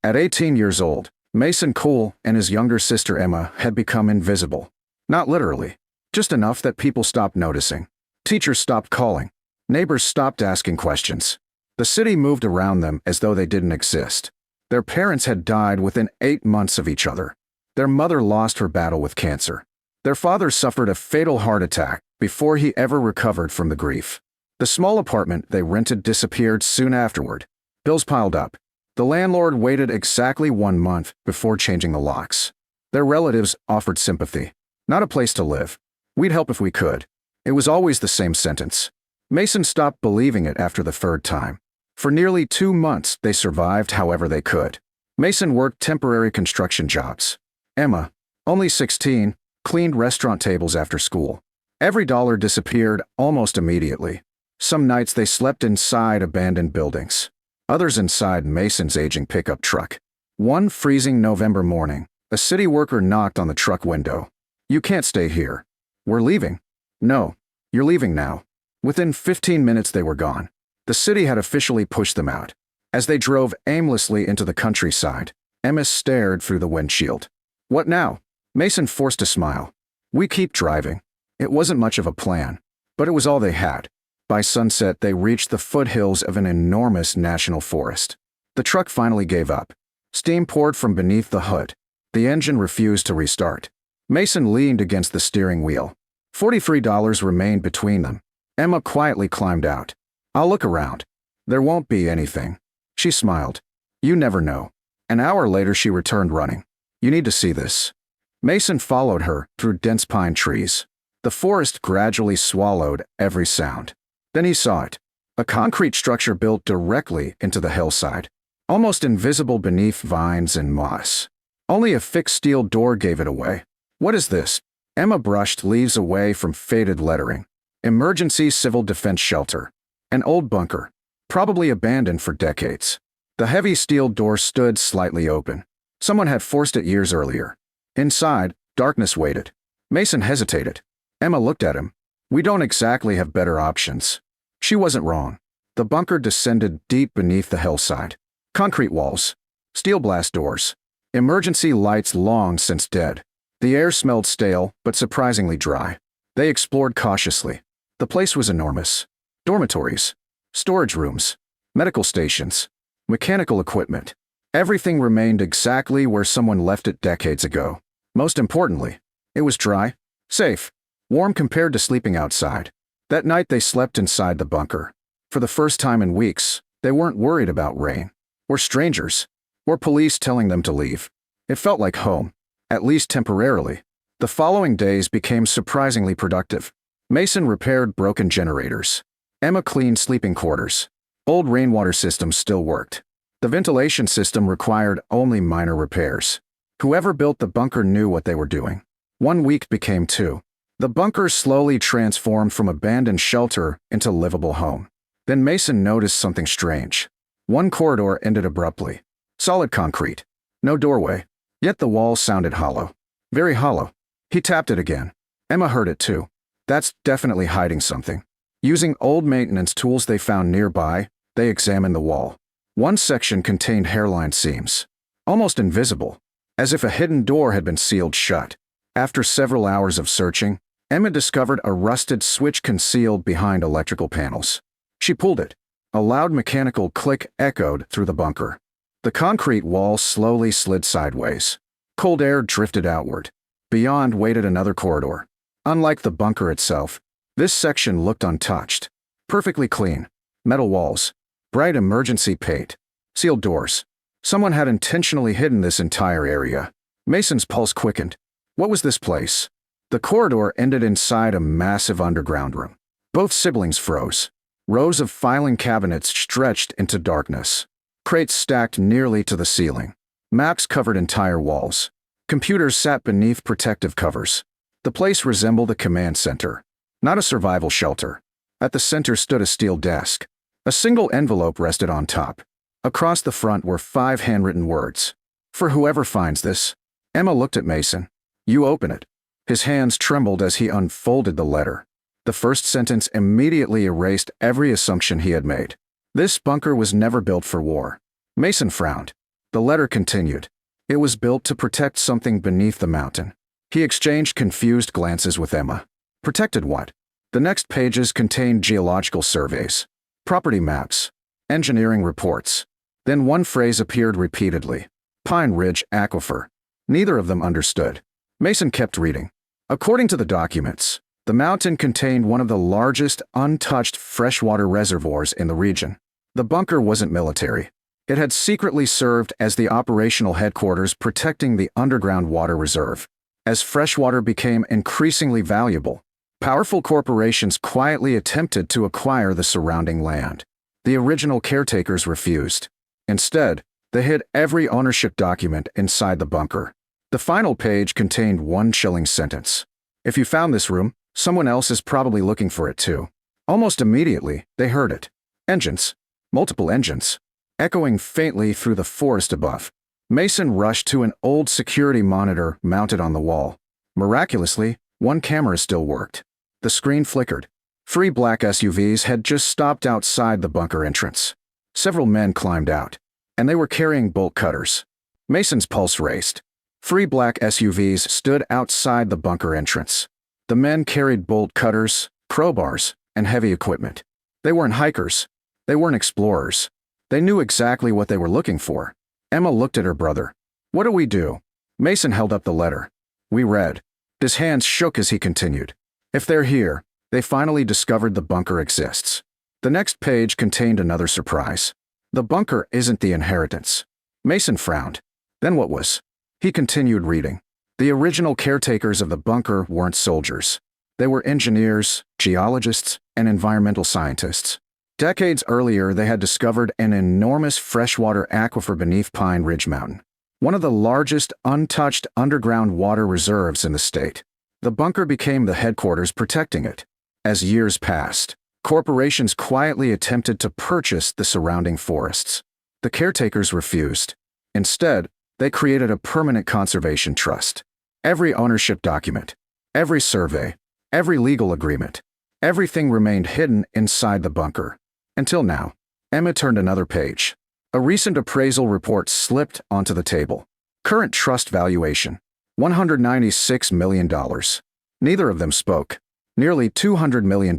At 18 years old, Mason Cole and his younger sister Emma had become invisible. Not literally, just enough that people stopped noticing. Teachers stopped calling. Neighbors stopped asking questions. The city moved around them as though they didn't exist. Their parents had died within 8 months of each other. Their mother lost her battle with cancer. Their father suffered a fatal heart attack before he ever recovered from the grief. The small apartment they rented disappeared soon afterward. Bills piled up. The landlord waited exactly 1 month before changing the locks. Their relatives offered sympathy. Not a place to live. We'd help if we could. It was always the same sentence. Mason stopped believing it after the third time. For nearly 2 months, they survived however they could. Mason worked temporary construction jobs. Emma, only 16, cleaned restaurant tables after school. Every dollar disappeared almost immediately. Some nights they slept inside abandoned buildings. Others inside Mason's aging pickup truck. One freezing November morning, a city worker knocked on the truck window. "You can't stay here. We're leaving." "No, you're leaving now." Within 15 minutes they were gone. The city had officially pushed them out. As they drove aimlessly into the countryside, Emma stared through the windshield. "What now?" Mason forced a smile. "We keep driving." It wasn't much of a plan, but it was all they had. By sunset, they reached the foothills of an enormous national forest. The truck finally gave up. Steam poured from beneath the hood. The engine refused to restart. Mason leaned against the steering wheel. $43 remained between them. Emma quietly climbed out. "I'll look around. There won't be anything." She smiled. "You never know." An hour later she returned running. "You need to see this." Mason followed her through dense pine trees. The forest gradually swallowed every sound. Then he saw it. A concrete structure built directly into the hillside, almost invisible beneath vines and moss. Only a fixed steel door gave it away. "What is this?" Emma brushed leaves away from faded lettering. "Emergency Civil Defense Shelter." An old bunker, probably abandoned for decades. The heavy steel door stood slightly open. Someone had forced it years earlier. Inside, darkness waited. Mason hesitated. Emma looked at him. "We don't exactly have better options." She wasn't wrong. The bunker descended deep beneath the hillside. Concrete walls. Steel blast doors. Emergency lights long since dead. The air smelled stale, but surprisingly dry. They explored cautiously. The place was enormous. Dormitories. Storage rooms. Medical stations. Mechanical equipment. Everything remained exactly where someone left it decades ago. Most importantly, it was dry, safe, warm compared to sleeping outside. That night they slept inside the bunker. For the first time in weeks, they weren't worried about rain, or strangers, or police telling them to leave. It felt like home, at least temporarily. The following days became surprisingly productive. Mason repaired broken generators. Emma cleaned sleeping quarters. Old rainwater systems still worked. The ventilation system required only minor repairs. Whoever built the bunker knew what they were doing. 1 week became 2. The bunker slowly transformed from abandoned shelter into livable home. Then Mason noticed something strange. One corridor ended abruptly. Solid concrete. No doorway. Yet the wall sounded hollow. Very hollow. He tapped it again. Emma heard it too. That's definitely hiding something. Using old maintenance tools they found nearby, they examined the wall. One section contained hairline seams. Almost invisible. As if a hidden door had been sealed shut. After several hours of searching, Emma discovered a rusted switch concealed behind electrical panels. She pulled it. A loud mechanical click echoed through the bunker. The concrete wall slowly slid sideways. Cold air drifted outward. Beyond waited another corridor. Unlike the bunker itself, this section looked untouched. Perfectly clean. Metal walls. Bright emergency paint. Sealed doors. Someone had intentionally hidden this entire area. Mason's pulse quickened. What was this place? The corridor ended inside a massive underground room. Both siblings froze. Rows of filing cabinets stretched into darkness. Crates stacked nearly to the ceiling. Maps covered entire walls. Computers sat beneath protective covers. The place resembled a command center, not a survival shelter. At the center stood a steel desk. A single envelope rested on top. Across the front were 5 handwritten words. "For whoever finds this." Emma looked at Mason. "You open it." His hands trembled as he unfolded the letter. The first sentence immediately erased every assumption he had made. This bunker was never built for war. Mason frowned. The letter continued. It was built to protect something beneath the mountain. He exchanged confused glances with Emma. Protected what? The next pages contained geological surveys, property maps, engineering reports. Then one phrase appeared repeatedly. Pine Ridge Aquifer. Neither of them understood. Mason kept reading. According to the documents, the mountain contained one of the largest untouched freshwater reservoirs in the region. The bunker wasn't military. It had secretly served as the operational headquarters protecting the underground water reserve. As freshwater became increasingly valuable, powerful corporations quietly attempted to acquire the surrounding land. The original caretakers refused. Instead, they hid every ownership document inside the bunker. The final page contained one chilling sentence. If you found this room, someone else is probably looking for it too. Almost immediately, they heard it. Engines. Multiple engines. Echoing faintly through the forest above. Mason rushed to an old security monitor mounted on the wall. Miraculously, one camera still worked. The screen flickered. 3 black SUVs had just stopped outside the bunker entrance. Several men climbed out, and they were carrying bolt cutters. Mason's pulse raced. 3 black SUVs stood outside the bunker entrance. The men carried bolt cutters, crowbars, and heavy equipment. They weren't hikers. They weren't explorers. They knew exactly what they were looking for. Emma looked at her brother. What do we do? Mason held up the letter. We read. His hands shook as he continued. If they're here, they finally discovered the bunker exists. The next page contained another surprise. The bunker isn't the inheritance. Mason frowned. Then what was? He continued reading. The original caretakers of the bunker weren't soldiers. They were engineers, geologists, and environmental scientists. Decades earlier, they had discovered an enormous freshwater aquifer beneath Pine Ridge Mountain, one of the largest untouched underground water reserves in the state. The bunker became the headquarters protecting it. As years passed, corporations quietly attempted to purchase the surrounding forests. The caretakers refused. Instead, they created a permanent conservation trust. Every ownership document, every survey, every legal agreement, everything remained hidden inside the bunker. Until now. Emma turned another page. A recent appraisal report slipped onto the table. Current trust valuation, $196 million. Neither of them spoke. Nearly $200 million.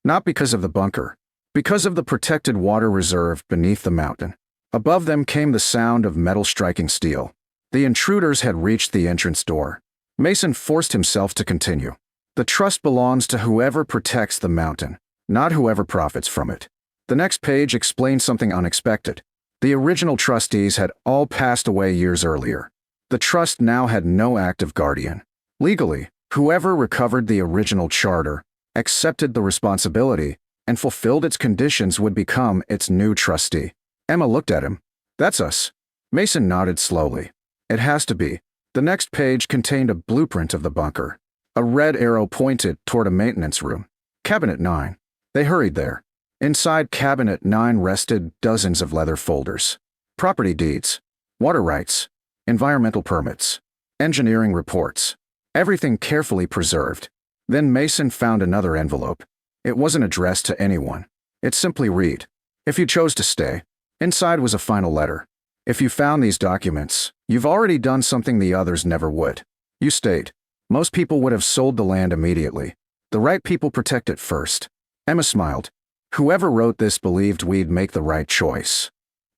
Not because of the bunker, because of the protected water reserve beneath the mountain. Above them came the sound of metal striking steel. The intruders had reached the entrance door. Mason forced himself to continue. The trust belongs to whoever protects the mountain, not whoever profits from it. The next page explained something unexpected. The original trustees had all passed away years earlier. The trust now had no active guardian. Legally, whoever recovered the original charter, accepted the responsibility, and fulfilled its conditions would become its new trustee. Emma looked at him. That's us. Mason nodded slowly. It has to be. The next page contained a blueprint of the bunker. A red arrow pointed toward a maintenance room. Cabinet 9. They hurried there. Inside Cabinet 9 rested dozens of leather folders. Property deeds, water rights, environmental permits, engineering reports. Everything carefully preserved. Then Mason found another envelope. It wasn't addressed to anyone. It simply read, if you chose to stay. Inside was a final letter. If you found these documents, you've already done something the others never would. You stayed. Most people would have sold the land immediately. The right people protect it first. Emma smiled. Whoever wrote this believed we'd make the right choice.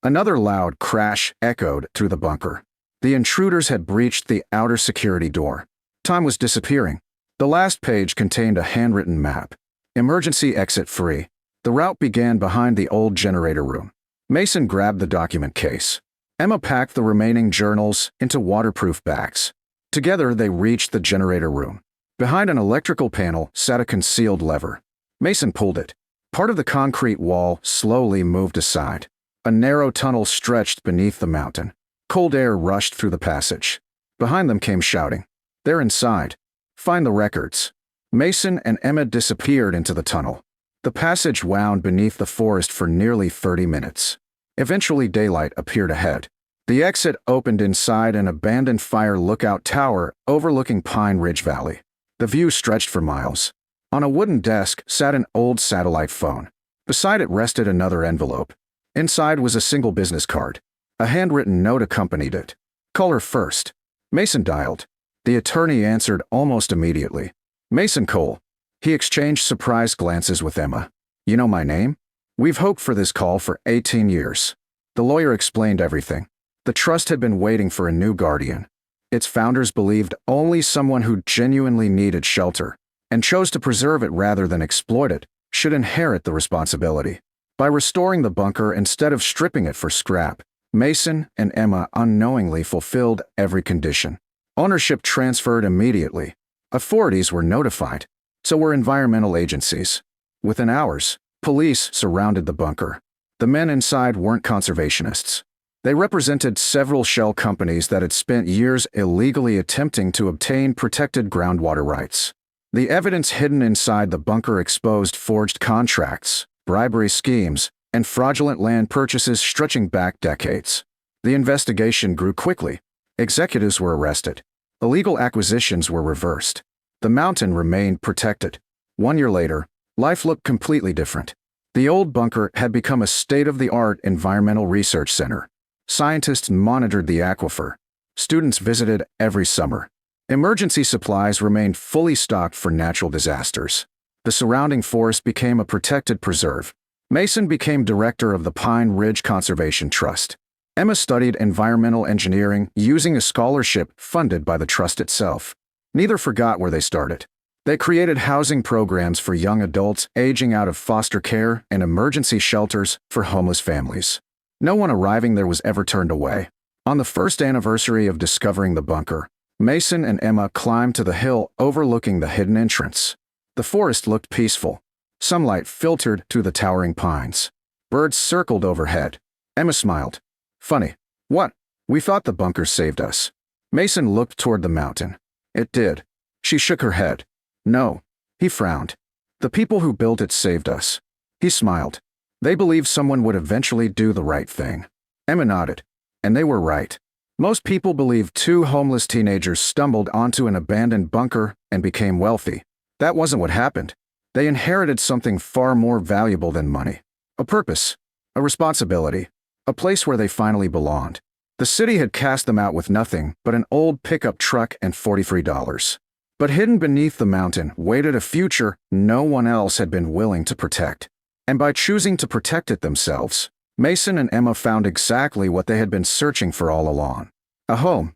Another loud crash echoed through the bunker. The intruders had breached the outer security door. Time was disappearing. The last page contained a handwritten map. Emergency exit free. The route began behind the old generator room. Mason grabbed the document case. Emma packed the remaining journals into waterproof bags. Together, they reached the generator room. Behind an electrical panel sat a concealed lever. Mason pulled it. Part of the concrete wall slowly moved aside. A narrow tunnel stretched beneath the mountain. Cold air rushed through the passage. Behind them came shouting. They're inside. Find the records. Mason and Emma disappeared into the tunnel. The passage wound beneath the forest for nearly 30 minutes. Eventually, daylight appeared ahead. The exit opened inside an abandoned fire lookout tower overlooking Pine Ridge Valley. The view stretched for miles. On a wooden desk sat an old satellite phone. Beside it rested another envelope. Inside was a single business card. A handwritten note accompanied it. "Call her first." Mason dialed. The attorney answered almost immediately. "Mason Cole." He exchanged surprised glances with Emma. "You know my name? We've hoped for this call for 18 years. The lawyer explained everything. The trust had been waiting for a new guardian. Its founders believed only someone who genuinely needed shelter, and chose to preserve it rather than exploit it, should inherit the responsibility. By restoring the bunker instead of stripping it for scrap, Mason and Emma unknowingly fulfilled every condition. Ownership transferred immediately. Authorities were notified. So were environmental agencies. Within hours, police surrounded the bunker. The men inside weren't conservationists. They represented several shell companies that had spent years illegally attempting to obtain protected groundwater rights. The evidence hidden inside the bunker exposed forged contracts, bribery schemes, and fraudulent land purchases stretching back decades. The investigation grew quickly. Executives were arrested. Illegal acquisitions were reversed. The mountain remained protected. 1 year later, life looked completely different. The old bunker had become a state-of-the-art environmental research center. Scientists monitored the aquifer. Students visited every summer. Emergency supplies remained fully stocked for natural disasters. The surrounding forest became a protected preserve. Mason became director of the Pine Ridge Conservation Trust. Emma studied environmental engineering using a scholarship funded by the trust itself. Neither forgot where they started. They created housing programs for young adults aging out of foster care and emergency shelters for homeless families. No one arriving there was ever turned away. On the first anniversary of discovering the bunker, Mason and Emma climbed to the hill overlooking the hidden entrance. The forest looked peaceful. Sunlight filtered through the towering pines. Birds circled overhead. Emma smiled. "Funny. What? We thought the bunker saved us." Mason looked toward the mountain. "It did." She shook her head. "No." He frowned. "The people who built it saved us." He smiled. "They believed someone would eventually do the right thing." Emma nodded. "And they were right. Most people believe 2 homeless teenagers stumbled onto an abandoned bunker and became wealthy. That wasn't what happened. They inherited something far more valuable than money. A purpose. A responsibility. A place where they finally belonged. The city had cast them out with nothing but an old pickup truck and $43. But hidden beneath the mountain waited a future no one else had been willing to protect. And by choosing to protect it themselves, Mason and Emma found exactly what they had been searching for all along. A home